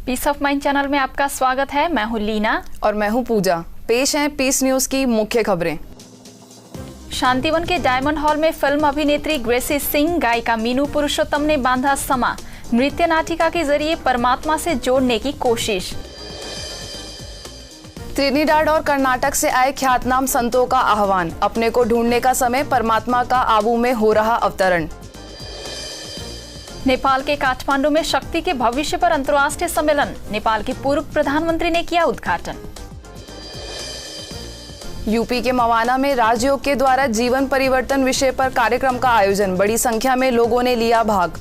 Piece of mind channel में आपका स्वागत है। मैं हूं लीना और मैं हूं पूजा। पेश हैं पीस न्यूज की मुख्य खबरें। शांतिवन के डायमंड हॉल में फिल्म अभिनेत्री ग्रेसी सिंह, गायिका मीनू पुरुषोत्तम ने बांधा समा। नृत्य नाटिका के जरिए परमात्मा से जोड़ने की कोशिश। त्रिनिडाद और कर्नाटक से आए ख्यातनाम संतों का आह्वान, अपने को ढूंढने का समय, परमात्मा का आबू में हो रहा अवतरण। नेपाल के काठमांडू में शक्ति के भविष्य पर अंतर्राष्ट्रीय सम्मेलन, नेपाल के पूर्व प्रधानमंत्री ने किया उद्घाटन। यूपी के मवाना में राजयोग के द्वारा जीवन परिवर्तन विषय पर कार्यक्रम का आयोजन, बड़ी संख्या में लोगों ने लिया भाग।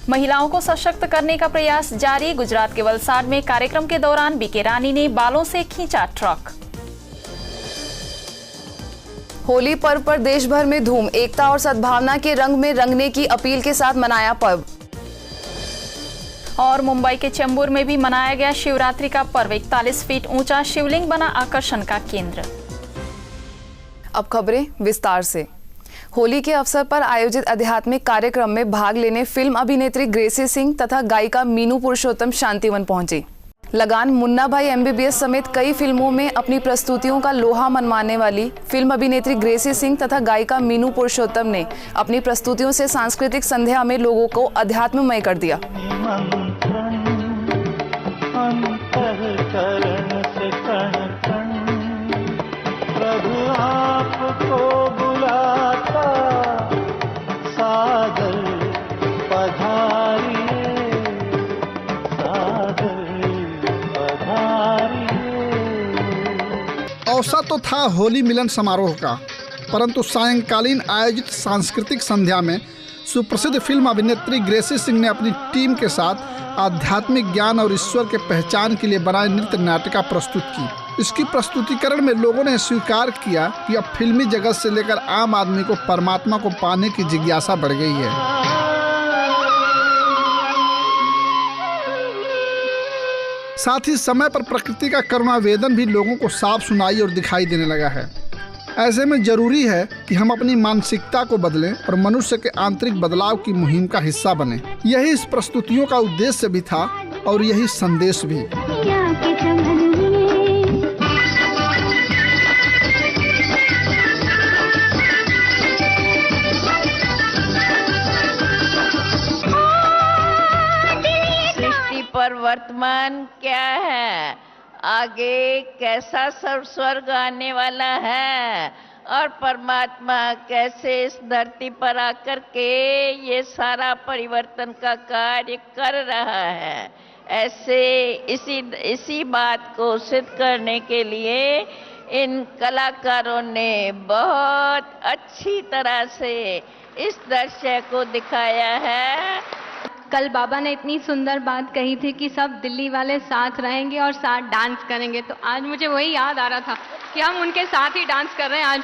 महिलाओं को सशक्त करने का प्रयास जारी, गुजरात के वलसाड में कार्यक्रम के दौरान बीके रानी ने बालों से खींचा ट्रक। होली पर्व पर देश भर में धूम, एकता और सद्भावना के रंग में रंगने की अपील के साथ मनाया पर्व। और मुंबई के चेंबूर में भी मनाया गया शिवरात्रि का पर्व, 41 फीट ऊंचा शिवलिंग बना आकर्षण का केंद्र। अब खबरें विस्तार से। होली के अवसर पर आयोजित आध्यात्मिक कार्यक्रम में भाग लेने फिल्म अभिनेत्री ग्रेसी सिंह तथा गायिका मीनू पुरुषोत्तम शांतिवन पहुंची। लगान, मुन्ना भाई MBBS समेत कई फिल्मों में अपनी प्रस्तुतियों का लोहा मनवाने वाली फिल्म अभिनेत्री ग्रेसी सिंह तथा गायिका मीनू पुरुषोत्तम ने अपनी प्रस्तुतियों से सांस्कृतिक संध्या में लोगों को अध्यात्ममय कर दिया। प्रभु आपको बुलाता, सादर पधारिए, सादर पधारिए। अवसर तो था होली मिलन समारोह का, परंतु सायंकालीन आयोजित सांस्कृतिक संध्या में सुप्रसिद्ध फिल्म अभिनेत्री ग्रेसी सिंह ने अपनी टीम के साथ आध्यात्मिक ज्ञान और ईश्वर के पहचान के लिए बनाई नृत्य नाटिका प्रस्तुत की। इसकी प्रस्तुतिकरण में लोगों ने स्वीकार किया कि अब फिल्मी जगत से लेकर आम आदमी को परमात्मा को पाने की जिज्ञासा बढ़ गई है। साथ ही समय पर प्रकृति का करुणावेदन भी लोगों को साफ सुनाई और दिखाई देने लगा है। ऐसे में जरूरी है कि हम अपनी मानसिकता को बदलें और मनुष्य के आंतरिक बदलाव की मुहिम का हिस्सा बने। यही इस प्रस्तुतियों का उद्देश्य भी था और यही संदेश भी। सृष्टि पर वर्तमान क्या है, आगे कैसा स्वर्ग आने वाला है और परमात्मा कैसे इस धरती पर आकर के ये सारा परिवर्तन का कार्य कर रहा है, ऐसे इसी बात को सिद्ध करने के लिए इन कलाकारों ने बहुत अच्छी तरह से इस दृश्य को दिखाया है। कल बाबा ने इतनी सुंदर बात कही थी कि सब दिल्ली वाले साथ रहेंगे और साथ डांस करेंगे, तो आज मुझे वही याद आ रहा था कि हम उनके साथ ही डांस कर रहे हैं। आज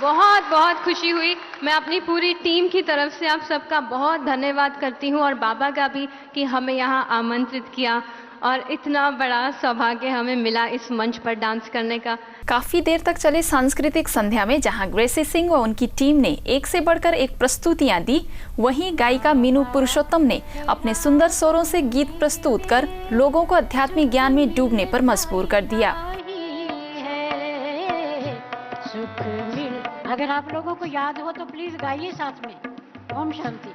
बहुत बहुत खुशी हुई। मैं अपनी पूरी टीम की तरफ से आप सबका बहुत धन्यवाद करती हूँ और बाबा का भी कि हमें यहाँ आमंत्रित किया और इतना बड़ा सौभाग्य हमें मिला इस मंच पर डांस करने का। काफी देर तक चले सांस्कृतिक संध्या में जहां ग्रेसी सिंह व उनकी टीम ने एक से बढ़कर एक प्रस्तुतियां दी, वहीं गायिका मीनू पुरुषोत्तम ने अपने सुंदर स्वरों से गीत प्रस्तुत कर लोगों को आध्यात्मिक ज्ञान में डूबने पर मजबूर कर दिया। अगर आप लोगों को याद हो तो प्लीज गाइए साथ में, ओम शांति।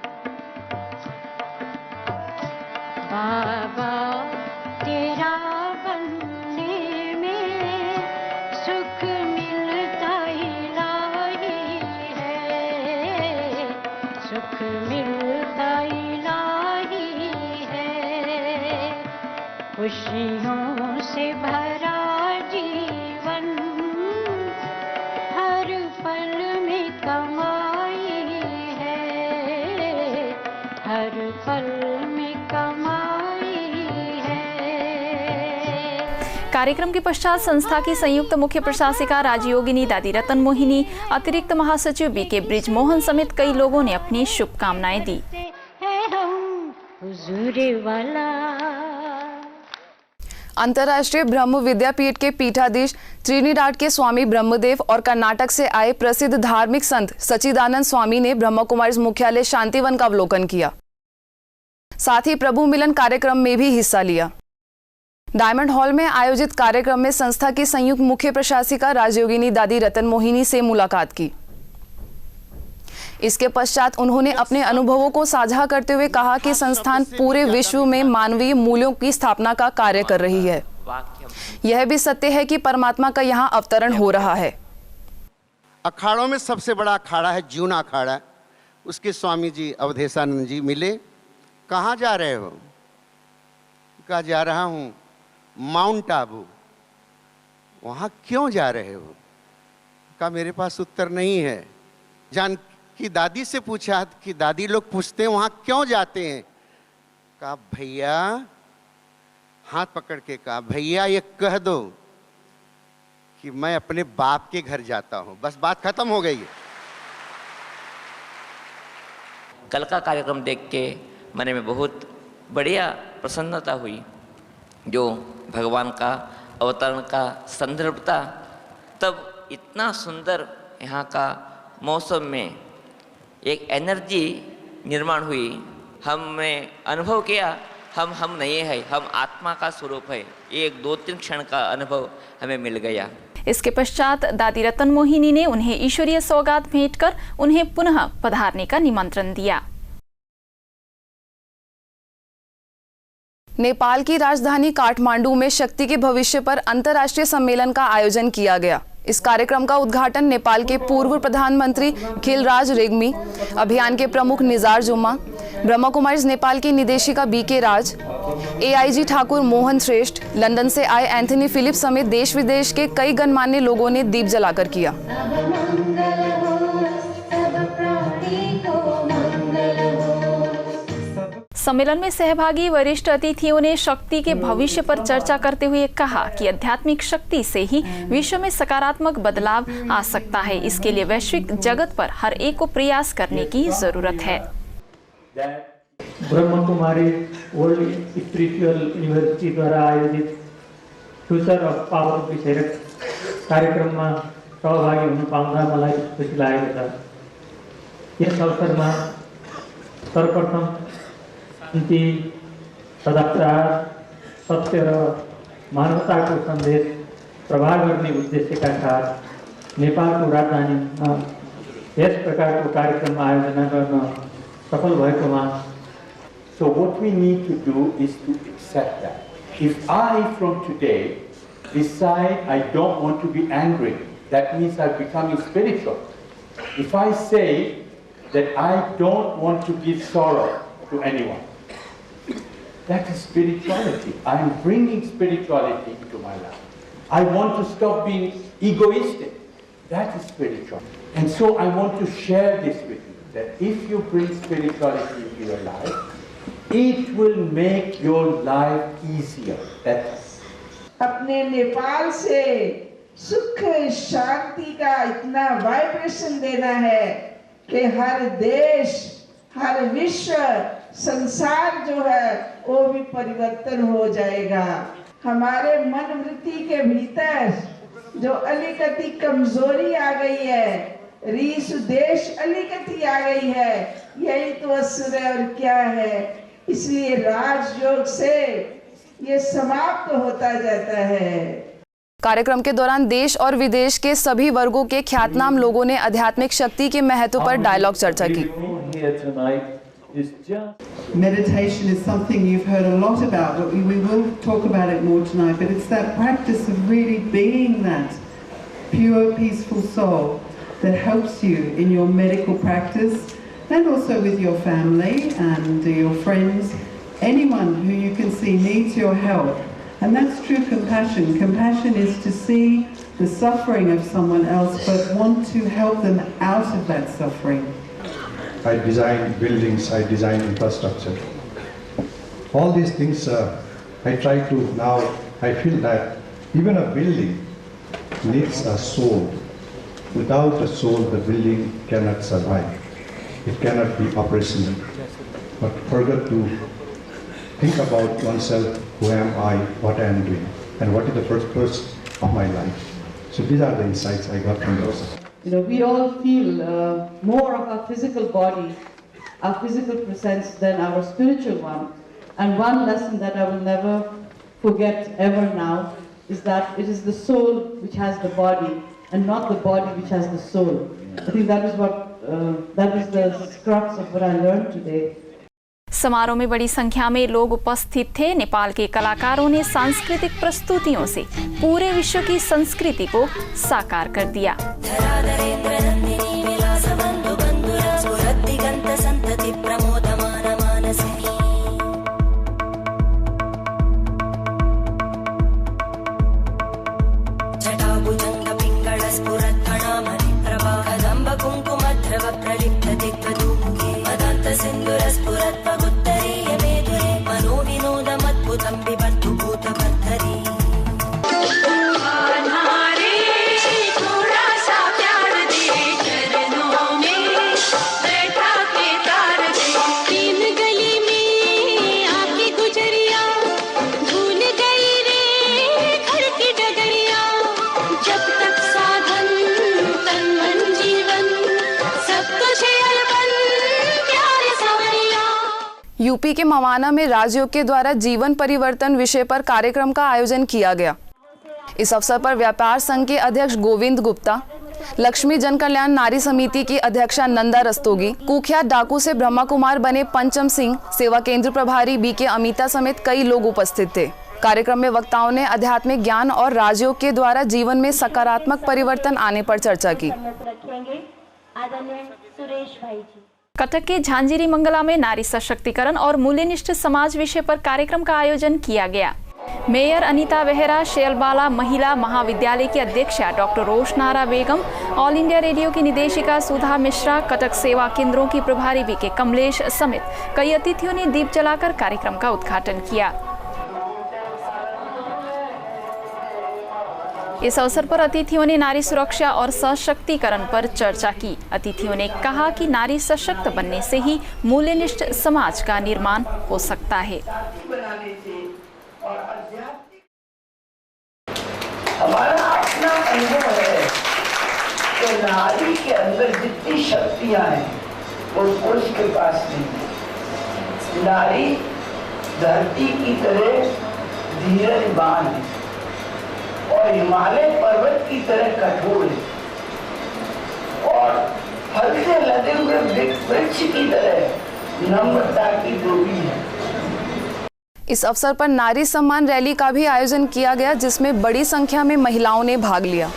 बाबा तेरा बनने में सुख मिलता इलाही है, सुख मिलता इलाही है, खुशियों से भरा जीवन हर पल में कमाई है, हर पल में कमाई। कार्यक्रम के पश्चात संस्था की संयुक्त मुख्य प्रशासिका राजयोगिनी दादी रतन मोहिनी, अतिरिक्त महासचिव बीके ब्रिज मोहन समेत कई लोगों ने अपनी शुभकामनाएं दी। अंतर्राष्ट्रीय ब्रह्म विद्यापीठ के पीठाधीश त्रिनिडाद के स्वामी ब्रह्मदेव और कर्नाटक से आए प्रसिद्ध धार्मिक संत सच्चिदानंद स्वामी ने ब्रह्म कुमारीज मुख्यालय शांतिवन का अवलोकन किया। साथ ही प्रभु मिलन कार्यक्रम में भी हिस्सा लिया। डायमंड हॉल में आयोजित कार्यक्रम में संस्था की संयुक्त मुख्य प्रशासिका राजयोगिनी दादी रतन मोहिनी से मुलाकात की। इसके पश्चात उन्होंने अपने अनुभवों को साझा करते हुए कहा कि संस्थान पूरे विश्व में मानवीय मूल्यों की स्थापना का कार्य कर रही है। यह भी सत्य है कि परमात्मा का यहाँ अवतरण हो रहा है। अखाड़ों में सबसे बड़ा अखाड़ा है जूना अखाड़ा। उसके स्वामी जी अवधेशानंद जी मिले। कहाँ जा रहे हो? कहा जा रहा हूँ माउंट आबू। वहाँ क्यों जा रहे हो? कहा मेरे पास उत्तर नहीं है। जान की दादी से पूछा कि दादी लोग पूछते हैं वहाँ क्यों जाते हैं? कहा भैया, हाथ पकड़ के कहा भैया ये कह दो कि मैं अपने बाप के घर जाता हूँ। बस बात खत्म हो गई है। कल का कार्यक्रम देख के मन में बहुत बढ़िया प्रसन्नता हुई। जो भगवान का अवतरण का संदर्भ था, तब इतना सुंदर यहाँ का मौसम में एक एनर्जी निर्माण हुई। हमने अनुभव किया हम नहीं है, हम आत्मा का स्वरूप है। एक 2-3 क्षण का अनुभव हमें मिल गया। इसके पश्चात दादी रतन मोहिनी ने उन्हें ईश्वरीय सौगात भेंट कर उन्हें पुनः पधारने का निमंत्रण दिया। नेपाल की राजधानी काठमांडू में शक्ति के भविष्य पर अंतर्राष्ट्रीय सम्मेलन का आयोजन किया गया। इस कार्यक्रम का उद्घाटन नेपाल के पूर्व प्रधानमंत्री खिलराज रेग्मी, अभियान के प्रमुख निजार जुम्मा, ब्रह्मा कुमारीज नेपाल की निदेशिका बीके राज, एआईजी ठाकुर मोहन श्रेष्ठ, लंदन से आए एंथनी फिलिप समेत देश विदेश के कई गणमान्य लोगों ने दीप जलाकर किया। सम्मेलन में सहभागी वरिष्ठ अतिथियों ने शक्ति के भविष्य पर चर्चा करते हुए कहा कि आध्यात्मिक शक्ति से ही विश्व में सकारात्मक बदलाव आ सकता है। इसके लिए वैश्विक जगत पर हर एक को प्रयास करने की जरूरत है। Brahma Kumari world spiritual university द्वारा आयोजित फ्यूचर अफ पावर विषयक कार्यक्रममा सहभागी हुन पाउँदा मलाई खुसी लागेको छ। यस अवसरमा सर्वप्रथम शान्ति, सदाचार, सत्य र मानवताको सन्देश प्रभाव गर्ने उद्देश्यका साथ नेपालको राजधानीमा यस प्रकारको कार्यक्रम आयोजना गर्न सफल भएकोमा। So what we need to do is to accept that. If I from today decide I don't want to be angry, that means I'm becoming spiritual. If I say that I don't want to give sorrow to anyone, that is spirituality. I am bringing spirituality into my life. I want to stop being egoistic. That is spiritual. And so I want to share this with you, that if you bring spirituality into your life, it will make your life easier. अपने नेपाल से सुख शांति का इतना vibration देना है कि हर देश, हर विश्व, संसार जो है वो भी परिवर्तन हो जाएगा। हमारे मन वृत्ति के भीतर जो अलिकति कमजोरी आ गई है, रीस देश अलिकति आ गई है, यही तो असुर है और क्या है। इसलिए राजयोग से ये समाप्त होता जाता है। कार्यक्रम के दौरान देश और विदेश के सभी वर्गों के ख्यातनाम लोगों ने आध्यात्मिक शक्ति के महत्व पर डायलॉग चर्चा की। Meditation is something you've heard a lot about, but we will talk about it more tonight. But it's that practice of really being that pure, peaceful soul that helps you in your medical practice and also with your family and your friends, anyone who you can see needs your help. And that's true compassion. Compassion is to see the suffering of someone else but want to help them out of that suffering. I design buildings, I design infrastructure. All these things I try to now, I feel that even a building needs a soul. Without a soul, the building cannot survive. It cannot be operational. But forget to think about oneself, who am I, what I am doing, and what is the purpose of my life. So these are the insights I got from those. You know, we all feel more of our physical body our physical presence than our spiritual one. And one lesson that I will never forget ever now is that it is the soul which has the body and not the body which has the soul. I think that is the crux of what I learned today. समारोह में बड़ी संख्या में लोग उपस्थित थे। नेपाल के कलाकारों ने सांस्कृतिक प्रस्तुतियों से पूरे विश्व की संस्कृति को साकार कर दिया। यूपी के मवाना में राजयोग के द्वारा जीवन परिवर्तन विषय पर कार्यक्रम का आयोजन किया गया। इस अवसर पर व्यापार संघ के अध्यक्ष गोविंद गुप्ता, लक्ष्मी जन कल्याण नारी समिति की अध्यक्षा नंदा रस्तोगी, कुख्यात डाकू से ब्रह्मा कुमार बने पंचम सिंह, सेवा केंद्र प्रभारी बीके अमिता समेत कई लोग उपस्थित थे। कार्यक्रम में वक्ताओं ने आध्यात्मिक ज्ञान और राजयोग के द्वारा जीवन में सकारात्मक परिवर्तन आने पर चर्चा की। कटक के झांझरी मंगला में नारी सशक्तिकरण और मूल्यनिष्ठ समाज विषय पर कार्यक्रम का आयोजन किया गया। मेयर अनीता बेहरा, शेलबाला महिला महाविद्यालय की अध्यक्षा डॉक्टर रोशनारा बेगम, ऑल इंडिया रेडियो की निदेशिका सुधा मिश्रा, कटक सेवा केंद्रों की प्रभारी बीके कमलेश समेत कई अतिथियों ने दीप जलाकर कार्यक्रम का उद्घाटन किया। इस अवसर पर अतिथियों ने नारी सुरक्षा और सशक्तिकरण पर चर्चा की। अतिथियों ने कहा कि नारी सशक्त बनने से ही मूल्यनिष्ठ समाज का निर्माण हो सकता है। हमारा अपना अनुभव है कि नारी के अंदर जितनी शक्तियां हैं वो पुरुष के पास नहीं है। नारी धरती की तरह धीरजवान है और हिमालय पर्वत की तरह कठोर है और फल से लदे हुए वृक्ष की तरह नम्रता की डोरी है। इस अवसर पर नारी सम्मान रैली का भी आयोजन किया गया, जिसमें बड़ी संख्या में महिलाओं ने भाग लिया।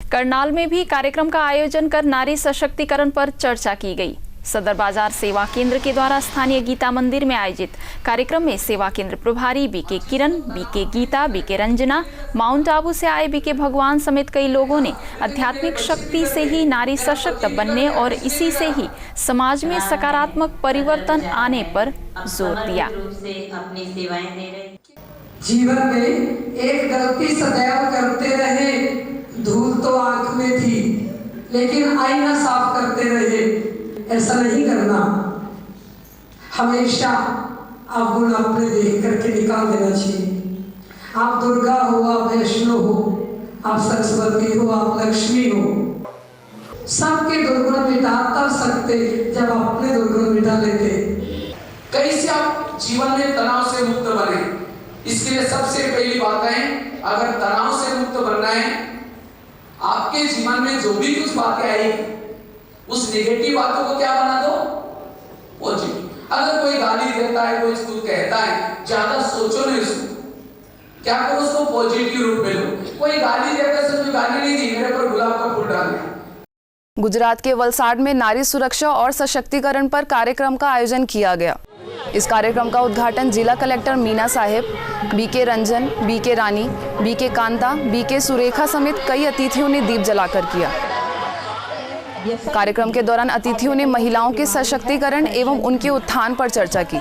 करनाल में भी कार्यक्रम का आयोजन कर नारी सशक्तिकरण पर चर्चा की गई। सदर बाजार सेवा केंद्र के द्वारा स्थानीय गीता मंदिर में आयोजित कार्यक्रम में सेवा केंद्र प्रभारी BK Kiran, BK Gita, BK Ranjana, Mount Abu से आए बीके भगवान समेत कई लोगों ने आध्यात्मिक शक्ति से ही नारी सशक्त बनने और इसी से ही समाज में सकारात्मक परिवर्तन आने पर जोर दिया। जीवन में एक गलती सदैव करते रहे, धूल तो आंख में थी लेकिन आईना साफ करते रहे। ऐसा नहीं करना, हमेशा आप गुण अपने देख करके निकाल देना चाहिए। आप दुर्गा हो, आप वैष्णो हो, आप सरस्वती हो, आप लक्ष्मी हो, सबके दुर्गुण मिटा तब सकते जब आप अपने दुर्गुण मिटा लेते। कैसे आप जीवन में तनाव से मुक्त बने, इसके लिए सबसे पहली बात है, अगर तनाव से मुक्त बनना है, आपके जीवन में जो भी कुछ बातें आएगी उस नेगेटिव बातों को क्या बना दो, पॉजिटिव। अगर कोई गाली देता है, कोई उसको कहता है, ज्यादा सोचो नहीं उसको, क्या करो उसको पॉजिटिव रूप में लो। कोई गाली देता है, गाली नहीं दी, मेरे पर गुलाब का फूल डाल दिया। गुजरात के वलसाड में नारी सुरक्षा और सशक्तिकरण पर कार्यक्रम का आयोजन किया गया। इस कार्यक्रम का उद्घाटन जिला कलेक्टर मीना साहेब, बीके रंजन, बीके रानी, बीके कांता, बीके सुरेखा समेत कई अतिथियों ने दीप जलाकर किया। कार्यक्रम के दौरान अतिथियों ने महिलाओं के सशक्तिकरण एवं उनके उत्थान पर चर्चा की।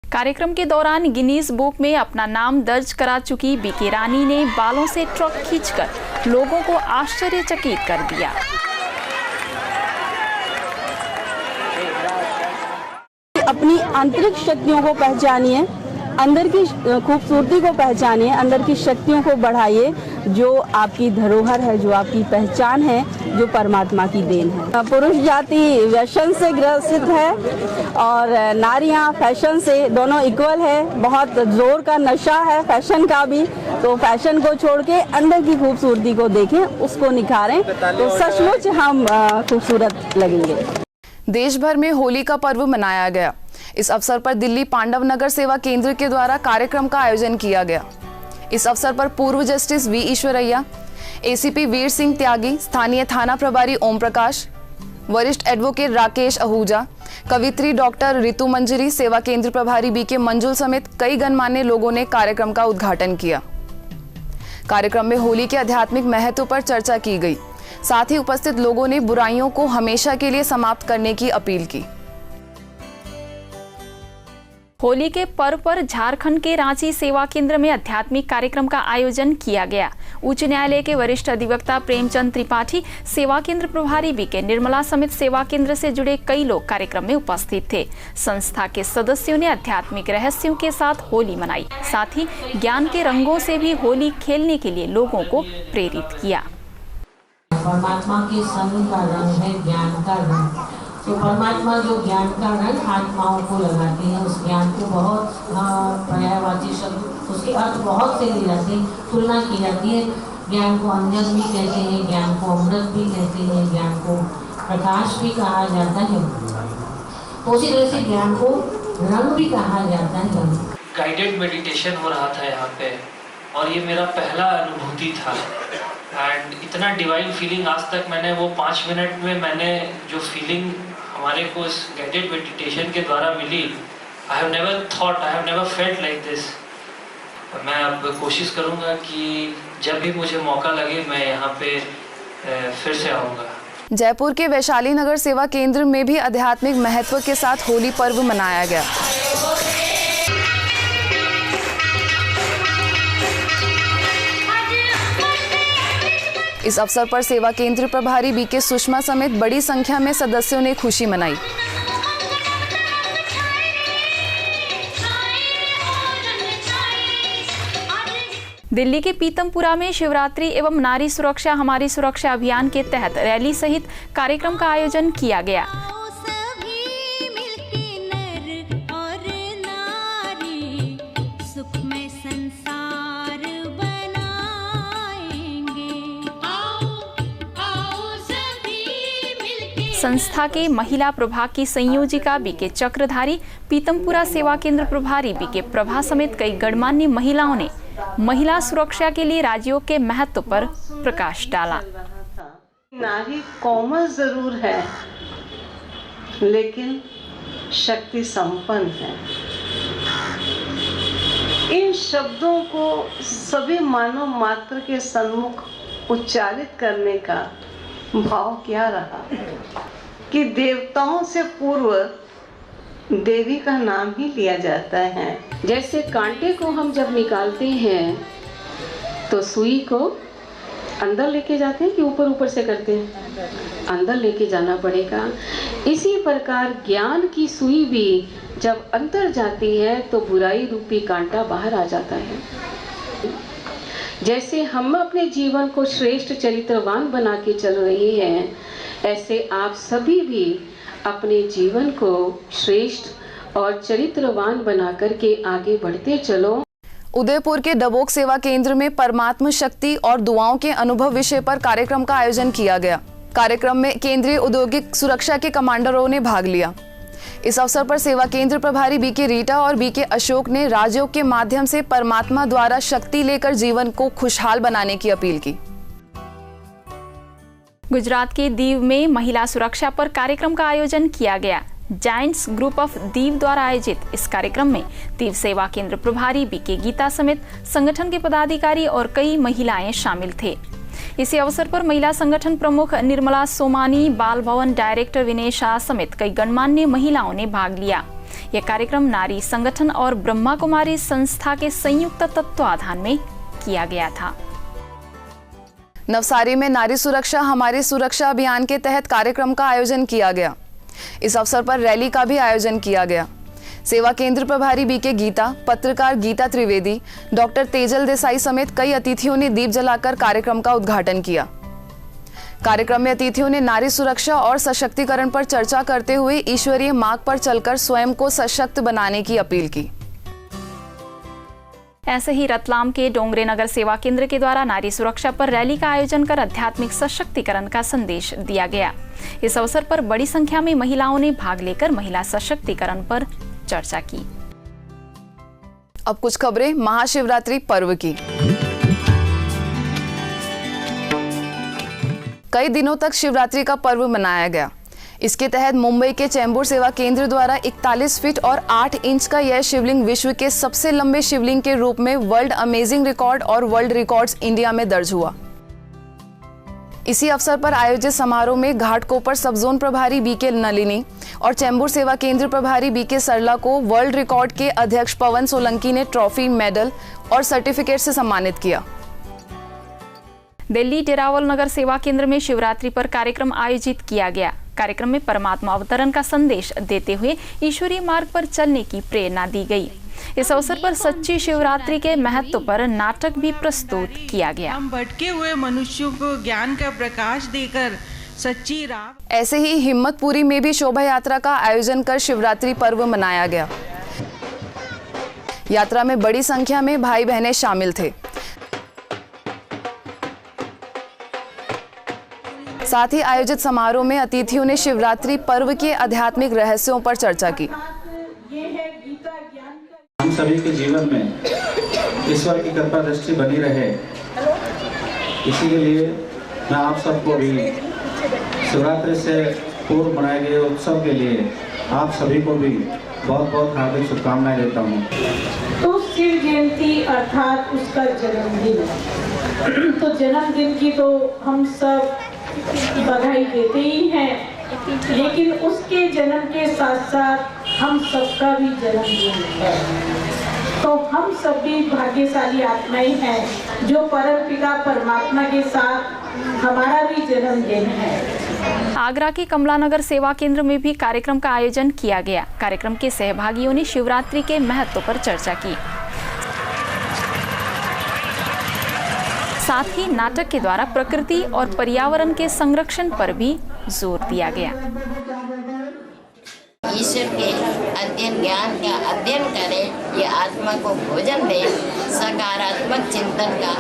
कार्यक्रम के दौरान गिनीज बुक में अपना नाम दर्ज करा चुकी बीके रानी ने बालों से ट्रक खींचकर लोगों को आश्चर्यचकित कर दिया। अपनी आंतरिक शक्तियों को पहचानिए अंदर की खूबसूरती को पहचानिए, अंदर की शक्तियों को बढ़ाइए। जो आपकी धरोहर है, जो आपकी पहचान है, जो परमात्मा की देन है। पुरुष जाति व्यसन से ग्रसित है और नारियां फैशन से, दोनों इक्वल है। बहुत जोर का नशा है फैशन का भी, तो फैशन को छोड़ के अंदर की खूबसूरती को देखें, उसको निखारें, तो सचमुच हम खूबसूरत लगेंगे। देश भर में होली का पर्व मनाया गया। इस अवसर पर दिल्ली पांडव नगर सेवा केंद्र के द्वारा कार्यक्रम का आयोजन किया गया। इस अवसर पर पूर्व justice V Eshwaraiah, ACP Veer Singh त्यागी, स्थानीय थाना प्रभारी ओम प्रकाश, वरिष्ठ एडवोकेट राकेश आहूजा, कवित्री डॉक्टर ऋतु मंजरी, सेवा केंद्र प्रभारी बीके मंजुल समेत कई गणमान्य लोगों ने कार्यक्रम का उद्घाटन किया। कार्यक्रम में होली के आध्यात्मिक महत्व पर चर्चा की गई। साथ ही उपस्थित लोगों ने बुराइयों को हमेशा के लिए समाप्त करने की अपील की। होली के पर्व पर झारखंड के रांची सेवा केंद्र में आध्यात्मिक कार्यक्रम का आयोजन किया गया। उच्च न्यायालय के वरिष्ठ अधिवक्ता प्रेमचंद त्रिपाठी, सेवा केंद्र प्रभारी बीके निर्मला समेत सेवा केंद्र से जुड़े कई लोग कार्यक्रम में उपस्थित थे। संस्था के सदस्यों ने आध्यात्मिक रहस्यों के साथ होली मनाई, साथ ही ज्ञान के रंगों से भी होली खेलने के लिए लोगों को प्रेरित किया। परमात्मा के संग का रंग है ज्ञान का रंग। तो परमात्मा जो ज्ञान का रंग आत्माओं को लगाते हैं, उस ज्ञान को बहुत पर्यायवाची शब्द, उसके अर्थ बहुत से लिए जाते हैं, तुलना की जाती है। ज्ञान को अंजन भी कहते हैं, ज्ञान को अमृत भी कहते हैं, ज्ञान को प्रकाश भी कहा जाता है। उसी तरह से ज्ञान को रंग भी कहा जाता है। गाइडेड मेडिटेशन हो रहा था यहाँ पे, और ये मेरा पहला अनुभूति था। एंड इतना डिवाइन फीलिंग आज तक मैंने वो 5 मिनट में मैंने जो फीलिंग हमारे को इस गाइडेड मेडिटेशन के द्वारा मिली, I have never thought, I have never felt like this. मैं अब कोशिश करूँगा कि जब भी मुझे मौका लगे मैं यहाँ पे फिर से आऊँगा। जयपुर के वैशाली नगर सेवा केंद्र में भी आध्यात्मिक महत्व के साथ होली पर्व मनाया गया। इस अवसर पर सेवा केंद्र प्रभारी बीके सुषमा समेत बड़ी संख्या में सदस्यों ने खुशी मनाई। दिल्ली के पीतमपुरा में शिवरात्रि एवं नारी सुरक्षा हमारी सुरक्षा अभियान के तहत रैली सहित कार्यक्रम का आयोजन किया गया। संस्था के महिला प्रभाग की संयोजिका बीके चक्रधारी, पीतमपुरा सेवा केंद्र प्रभारी बीके प्रभा समेत कई गणमान्य महिलाओं ने महिला सुरक्षा के लिए राज्यों के महत्व पर प्रकाश डाला। नारी कोमल जरूर है, लेकिन शक्ति संपन्न है। इन शब्दों को सभी मानव मात्र के सम्मुख उच्चारित करने का भाव क्या रहा कि देवताओं से पूर्व देवी का नाम ही लिया जाता है। जैसे कांटे को हम जब निकालते हैं तो सुई को अंदर लेके जाते हैं कि ऊपर ऊपर से करते हैं, अंदर लेके जाना पड़ेगा। इसी प्रकार ज्ञान की सुई भी जब अंदर जाती है तो बुराई रूपी कांटा बाहर आ जाता है। जैसे हम अपने जीवन को श्रेष्ठ चरित्रवान बना के चल रहे हैं, ऐसे आप सभी भी अपने जीवन को श्रेष्ठ और चरित्रवान बना करके आगे बढ़ते चलो। उदयपुर के डबोक सेवा केंद्र में परमात्मा शक्ति और दुआओं के अनुभव विषय पर कार्यक्रम का आयोजन किया गया। कार्यक्रम में केंद्रीय औद्योगिक सुरक्षा के कमांडरों ने भाग लिया। इस अवसर पर सेवा केंद्र प्रभारी बीके रीटा और बीके अशोक ने राजयोग के माध्यम से परमात्मा द्वारा शक्ति लेकर जीवन को खुशहाल बनाने की अपील की। गुजरात के दीव में महिला सुरक्षा पर कार्यक्रम का आयोजन किया गया। जायंट्स ग्रुप ऑफ दीव द्वारा आयोजित इस कार्यक्रम में दीव सेवा केंद्र प्रभारी बीके गीता समेत संगठन के पदाधिकारी और कई महिलाएं शामिल थे। इसी अवसर पर महिला संगठन प्रमुख निर्मला सोमानी, बाल भवन डायरेक्टर विनय शाह समेत कई गणमान्य महिलाओं ने भाग लिया। यह कार्यक्रम नारी संगठन और ब्रह्मा कुमारी संस्था के संयुक्त तत्वाधान में किया गया था। नवसारी में नारी सुरक्षा हमारी सुरक्षा अभियान के तहत कार्यक्रम का आयोजन किया गया। इस अवसर पर रैली का भी आयोजन किया गया। सेवा केंद्र प्रभारी बीके गीता, पत्रकार गीता त्रिवेदी, डॉक्टर तेजल देसाई समेत कई अतिथियों ने दीप जलाकर कार्यक्रम का उद्घाटन किया। कार्यक्रम में अतिथियों ने नारी सुरक्षा और सशक्तिकरण पर चर्चा करते हुए ईश्वरीय मार्ग पर चलकर स्वयं को सशक्त बनाने की अपील की। ऐसे ही रतलाम के डोंगरे नगर सेवा केंद्र के द्वारा नारी सुरक्षा पर रैली का आयोजन कर आध्यात्मिक सशक्तिकरण का संदेश दिया गया। इस अवसर पर बड़ी संख्या में महिलाओं ने भाग लेकर महिला सशक्तिकरण पर चर्चा की। अब कुछ खबरें महाशिवरात्रि पर्व की। कई दिनों तक शिवरात्रि का पर्व मनाया गया। इसके तहत मुंबई के चैम्बूर सेवा केंद्र द्वारा 41 फीट और 8 इंच का यह शिवलिंग विश्व के सबसे लंबे शिवलिंग के रूप में वर्ल्ड अमेजिंग रिकॉर्ड और वर्ल्ड रिकॉर्ड्स इंडिया में दर्ज हुआ। इसी अवसर पर आयोजित समारोह में घाटकोपर सब जोन प्रभारी बीके नलिनी और चैम्बूर सेवा केंद्र प्रभारी बीके सरला को वर्ल्ड रिकॉर्ड के अध्यक्ष पवन सोलंकी ने ट्रॉफी, मेडल और सर्टिफिकेट से सम्मानित किया। दिल्ली डेरावल नगर सेवा केंद्र में शिवरात्रि पर कार्यक्रम आयोजित किया गया। कार्यक्रम में परमात्मा अवतरण का संदेश देते हुए ईश्वरीय मार्ग पर चलने की प्रेरणा दी गई। इस अवसर पर सच्ची शिवरात्रि के महत्व पर नाटक भी प्रस्तुत किया गया। हम भटके हुए मनुष्यों को ज्ञान का प्रकाश देकर सच्ची राह। ऐसे ही हिम्मतपुरी में भी शोभा यात्रा का आयोजन कर शिवरात्रि पर्व मनाया गया। यात्रा में बड़ी संख्या में भाई बहनें शामिल थे। साथ ही आयोजित समारोह में अतिथियों ने शिवरात्रि पर्व के आध्यात्मिक रहस्यों पर चर्चा की। हम सभी के जीवन में ईश्वर की कृपा दृष्टि बनी रहे, इसी के लिए मैं आप सबको भी शिवरात्रि से पूर्व मनाए गए उत्सव के लिए आप सभी को भी बहुत बहुत हार्दिक शुभकामनाएं देता हूँ। तो शिव जयंती अर्थात उसका जन्मदिन, तो जन्मदिन की तो हम सब बधाई देते ही हैं, लेकिन उसके जन्म के साथ साथ हम सबका भी जन्मदिन है। तो हम सब भी भाग्यशाली आत्माएं हैं जो परम पिता परमात्मा के साथ हमारा भी जन्मदिन है। आगरा के कमलानगर सेवा केंद्र में भी कार्यक्रम का आयोजन किया गया। कार्यक्रम के सहभागियों ने शिवरात्रि के महत्व पर चर्चा की। साथ ही नाटक के द्वारा प्रकृति और पर्यावरण के संरक्षण पर भी जोर दिया गया। ईश्वर के अध्ययन ज्ञान का अध्ययन करें, ये आत्मा को भोजन दे, सकारात्मक चिंतन का,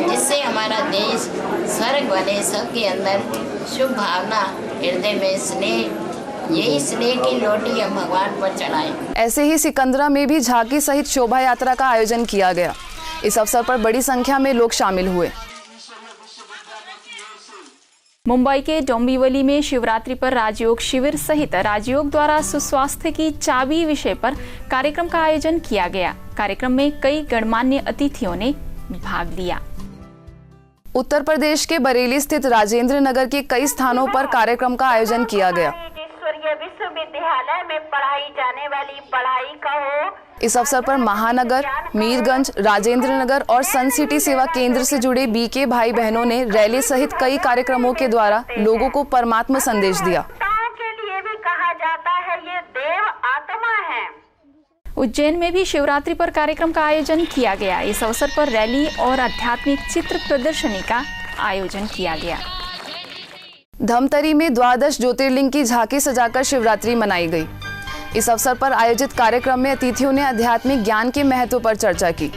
जिससे हमारा देश स्वर्ग बने। सबके अंदर शुभ भावना, हृदय में स्नेह, यही स्नेह की रोटी हम भगवान पर चढ़ाएं। ऐसे ही सिकंदरा में भी झांकी सहित शोभा यात्रा का आयोजन किया गया। इस अवसर पर बड़ी संख्या में लोग शामिल हुए। मुंबई के डोंबिवली में शिवरात्रि पर राजयोग शिविर सहित राजयोग द्वारा सुस्वास्थ्य की चाबी विषय पर कार्यक्रम का आयोजन किया गया। कार्यक्रम में कई गणमान्य अतिथियों ने भाग लिया। उत्तर प्रदेश के बरेली स्थित राजेंद्र नगर के कई स्थानों पर कार्यक्रम का आयोजन किया गया। विश्वविद्यालय में पढ़ाई जाने वाली पढ़ाई का हो। इस अवसर पर महानगर, मीरगंज, राजेंद्र नगर और सन सिटी सेवा केंद्र से जुड़े बीके भाई बहनों ने रैली सहित कई कार्यक्रमों के द्वारा लोगों को परमात्मा संदेश दिया। के लिए भी कहा जाता है ये देव आत्मा है। उज्जैन में भी शिवरात्रि पर कार्यक्रम का आयोजन किया गया। इस अवसर पर रैली और आध्यात्मिक चित्र प्रदर्शनी का आयोजन किया गया। धमतरी में 12 ज्योतिर्लिंग की झांकी सजाकर शिवरात्रि मनाई गई। इस अवसर पर आयोजित कार्यक्रम में अतिथियों ने आध्यात्मिक ज्ञान के महत्व पर चर्चा की।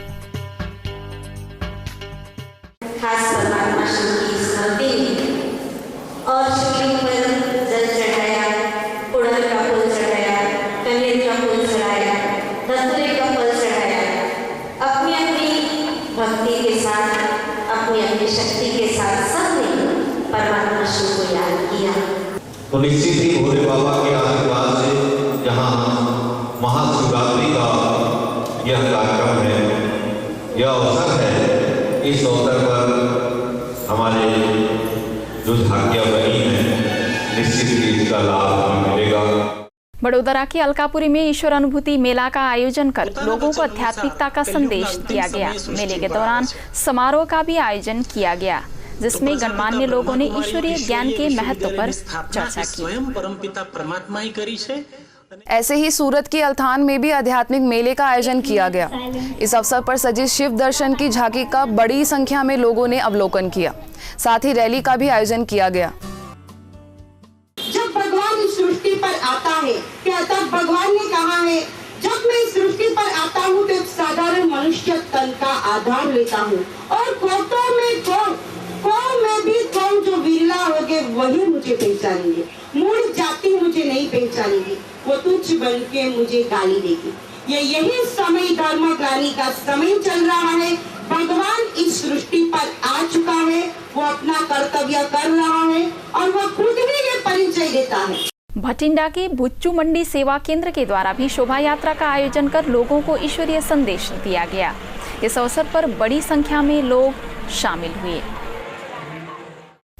खास परमात्मा शिव की स्मृति और शिवलिंग पर जल चढ़ाया, उड़द का फूल चढ़ाया, कनेर का फूल चढ़ाया, धतूरे का फल चढ़ाया। अपनी अपनी भक्ति के साथ, अपनी अपनी शक्ति के साथ सबने परमात्मा शिव को याद किया। तो निश्चित ही भोले बाबा के आशीर्वाद से जहाँ महाशिवरात्रि का यह कार्यक्रम है, यह अवसर है, इस अवसर पर हमारे जो झांकियाँ बनी हैं, निश्चित ही इसका लाभ हमें मिलेगा। बड़ोदरा के अलकापुरी में ईश्वर अनुभूति मेला का आयोजन कर लोगों को आध्यात्मिकता का संदेश दिया गया। मेले के दौरान समारोह का भी आयोजन किया गया, जिसमें गणमान्य लोगों ने ईश्वरीय ज्ञान के महत्व पर चर्चा की। स्वयं परमपिता परमात्मा ही करी छे ऐसे ही सूरत की अल्थान में भी आध्यात्मिक मेले का आयोजन किया गया। इस अवसर पर सजे शिव दर्शन की झांकी का बड़ी संख्या में लोगों ने अवलोकन किया। साथ ही रैली का भी आयोजन किया गया। जब भगवान इस सृष्टि पर आता है, क्या तब भगवान ने कहा है जब मैं इस सृष्टि पर आता हूँ तो एक साधारण मनुष्य तन का आधार लेता हूँ और कोटों में कौन में भी कौन जो विरला हो गए वही मुझे पहचानेंगे। मूल जाति मुझे नहीं पहचानेगी, वो तुच्छ बन के मुझे गाली देगी। यही समय धर्म ग्लानि का समय चल रहा है। भगवान इस सृष्टि पर आ चुका है, वो अपना कर्तव्य कर रहा है और वो खुद भी ये परिचय देता है। भटिंडा के बुच्चू मंडी सेवा केंद्र के द्वारा भी शोभा यात्रा का आयोजन कर लोगों को ईश्वरीय संदेश दिया गया। इस अवसर पर बड़ी संख्या में लोग शामिल हुए।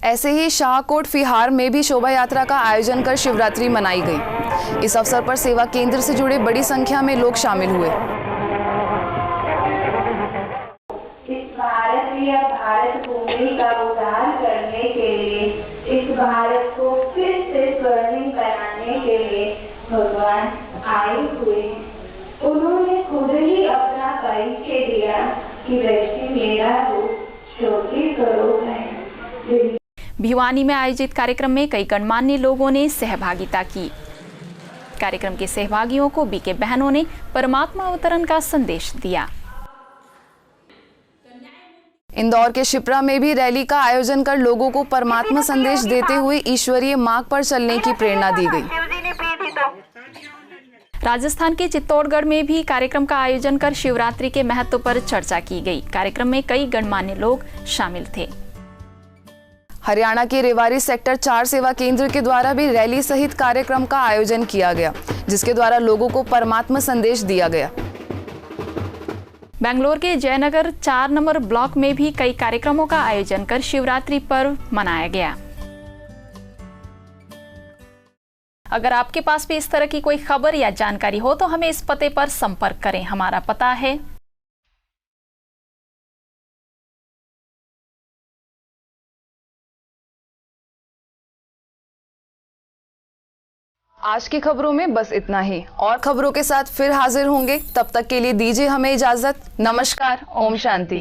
ऐसे ही शाहकोट फिहार में भी शोभा यात्रा का आयोजन कर शिवरात्रि मनाई गई। इस अवसर पर सेवा केंद्र से जुड़े बड़ी संख्या में लोग शामिल हुए। इस भारत भूमि का उद्धार करने के लिए, इस भारत को फिर से स्वर्णिम बनाने के लिए भगवान आए हुए। उन्होंने खुद ही अपना परिचय दिया कि वैसे मेरा रूप ज्योति स्वरूप है। भिवानी में आयोजित कार्यक्रम में कई गणमान्य लोगों ने सहभागिता की। कार्यक्रम के सहभागियों को बीके बहनों ने परमात्मा अवतरण का संदेश दिया। इंदौर के शिप्रा में भी रैली का आयोजन कर लोगों को परमात्मा संदेश देते हुए ईश्वरीय मार्ग पर चलने की प्रेरणा दी गई। राजस्थान के चित्तौड़गढ़ में भी कार्यक्रम का आयोजन कर शिवरात्रि के महत्व पर चर्चा की गई। कार्यक्रम में कई गणमान्य लोग शामिल थे। हरियाणा के रेवाड़ी सेक्टर 4 सेवा केंद्र के द्वारा भी रैली सहित कार्यक्रम का आयोजन किया गया, जिसके द्वारा लोगों को परमात्मा संदेश दिया गया। बेंगलोर के जयनगर 4 नंबर ब्लॉक में भी कई कार्यक्रमों का आयोजन कर शिवरात्रि पर्व मनाया गया। अगर आपके पास भी इस तरह की कोई खबर या जानकारी हो तो हमें इस पते पर संपर्क करें। हमारा पता है आज की खबरों में बस इतना ही। और खबरों के साथ फिर हाजिर होंगे। तब तक के लिए दीजिए हमें इजाजत। नमस्कार। ओम शांति।